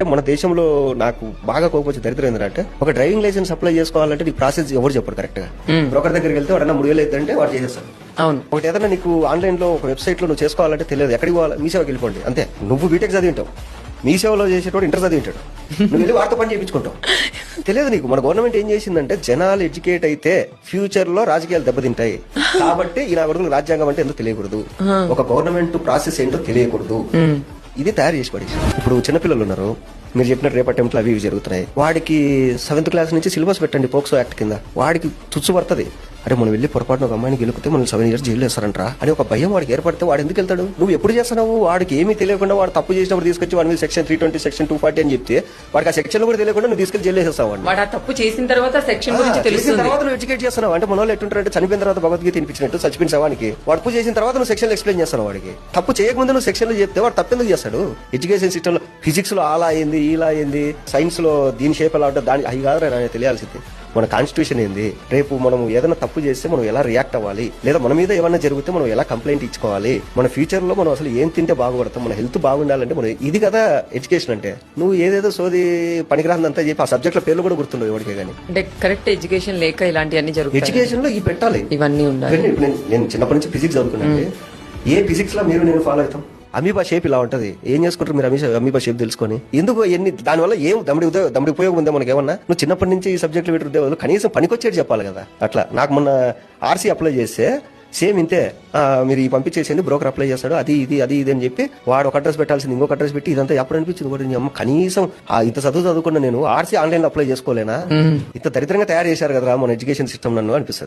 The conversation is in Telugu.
మన దేశంలో నాకు బాగా కోపం వచ్చే దరిద్రం ఏంటంటే ఒక డ్రైవింగ్ లైసెన్స్ అప్లై చేసుకోవాలంటే నీకు ప్రాసెస్ ఎవరు చెప్పరు కరెక్ట్ గా. బ్రోకర్ దగ్గరికి వెళ్తే వాడన్నా 3,000 అవుతుందంటే వాడు చేసేస్తాడు. అవును. ఒకటి ఏదైనా నీకు ఆన్లైన్ లో ఒక వెబ్సైట్ లో నువ్వు చేసుకోవాలంటే తెలియదు, ఎక్కడికి పోవాలి, మీ సేవకి వెళ్ళిపోండి అంతే. నువ్వు బీటెక్ చదివి ఉంటావు, మీ సేవలో చేసేటోడు ఇంటర్ చదివి ఉంటాడు, నువ్వు వెళ్ళి వార్త పని చేయించుకుంటావు. తెలియదు నీకు. మన గవర్నమెంట్ ఏం చేసిందంటే జనాలు ఎడ్యుకేట్ అయితే ఫ్యూచర్ లో రాజకీయాలు దెబ్బతింటాయి కాబట్టి ఇలా కొడుకులు రాజ్యాంగం అంటే ఎందుకు తెలియకూడదు, ఒక గవర్నమెంట్ ప్రాసెస్ ఏంటో తెలియకూడదు, ఇది తయారు చేసి పడేసి. ఇప్పుడు చిన్నపిల్లలు ఉన్నారు, మీరు చెప్పినట్టు రేపు అటెంప్ట్లు అవి జరుగుతున్నాయి, వాడికి 7th క్లాస్ నుంచి సిలబస్ పెట్టండి పోక్సో యాక్ట్ కింద, వాడికి తుచ్చు పడుతుంది. అరే మనం వెళ్ళి పొరపాటున ఒక అమ్మాయిని గెలిపితే మనం 7 years జైలు వేస్తారంటరా అని ఒక భయం వాడికి ఏర్పడితే వాడు ఎందుకు వెళ్తాడు? నువ్వు ఎప్పుడు చేస్తున్నావు? వాడికి ఏమీ తెలియకుండా వాడు తప్పు చేసినప్పుడు తీసుకొచ్చి వాడి మీద సెక్షన్ 320 సెక్షన్ 240 అని చెప్తే వాడికి ఆ సెక్షన్ కూడా తెలియకుండా నువ్వు తీసుకెళ్లి జైలు వేసేస్తావు. వాడు ఆ తప్పు చేసిన తర్వాత సెక్షన్ గురించి తెలిసిన తర్వాత నువ్వు ఎడ్యుకేట్ చేస్తున్నావు. అంటే మన వాళ్ళు ఎట్టుంటారంటే చనిపోయిన తర్వాత భగవద్గీత తినిపించినట్టు చచ్చిపోయిన శవానికి వాడు పూజ చేసిన తర్వాత నువ్వు సెక్షన్ ఎక్స్ప్లెయిన్ చేస్తావు. వాడికి తప్పు చేయకముందు నువ్వు సెక్షన్ లో చెప్తే వాడు తప్పెందుకు చేస్తాడు? ఎడ్యుకేషన్ సిస్టమ్ లో ఫిజిక్స్ లో అలా అయింది ఇలా అయింది, సైన్స్ లో దీని షేప్ ఎలా ఉంటుంది దాని అవి కాదు తెలియాల్సింది. మన కాన్స్టిట్యూషన్ ఏంది, రేపు మనం ఏదైనా తప్పు చేస్తే మనం ఎలా రియాక్ట్ అవ్వాలి, లేదా మన మీద ఏమైనా జరిగితే మనం ఎలా కంప్లైంట్ ఇచ్చుకోవాలి, మన ఫ్యూచర్ లో మనం అసలు ఏం తింటే బాగుపడతాం, మన హెల్త్ బాగుండాలంటే మనం ఇది కదా ఎడ్యుకేషన్ అంటే. నువ్వు ఏదేదో సోది పనికిరాందంతా చెప్పి ఆ సబ్జెక్ట్ లో పేర్లు కూడా గుర్తుండవు ఎవరికే కానీ. అంటే కరెక్ట్ ఎడ్యుకేషన్ లేక ఇలాంటివన్నీ జరుగుతాయి. ఎడ్యుకేషన్ లో ఇవి పెట్టాలి, ఇవన్నీ ఉండాలి. నేను చిన్నప్పటి నుంచి ఫిజిక్స్ చదువుకున్నాను. ఏ ఫిజిక్స్ లో మీరు నేను ఫాలో అవుతాం? అమీబా షేప్ ఇలా ఉంటది, ఏం చేసుకుంటారు మీరు అమీబా షేప్ తెలుసుకొని? ఎందుకు ఎన్ని దానివల్ల ఏం దమ్ముడి ఉపయోగం ఉందే మనకి ఏమన్నా? నువ్వు చిన్నప్పటి నుంచి ఈ సబ్జెక్టులు పెట్టి ఉద్యోగాలు కనీసం పనికొచ్చేది చెప్పాలి కదా. అట్లా నాకు మొన్న ఆర్సీ అప్లై చేస్తే సేమ్ ఇంతే, మీరు ఈ పంపించేసేయండి బ్రోకర్ అప్లై చేస్తాడు అది ఇది అని చెప్పి వాడు ఒక అడ్రస్ పెట్టాల్సింది ఇంకొక అడ్రస్ పెట్టి ఇదంతా ఎప్పుడు అనిపించింది కూడా అమ్మ కనీసం ఇంత చదువుకున్నా నేను ఆర్సీ ఆన్లైన్ లో అప్లై చేసుకోలేనా? ఇంత దరిద్రంగా తయారు చేశారు కదా మన ఎడ్యుకేషన్ సిస్టమ్ నన్ను అనిపిస్తుంది.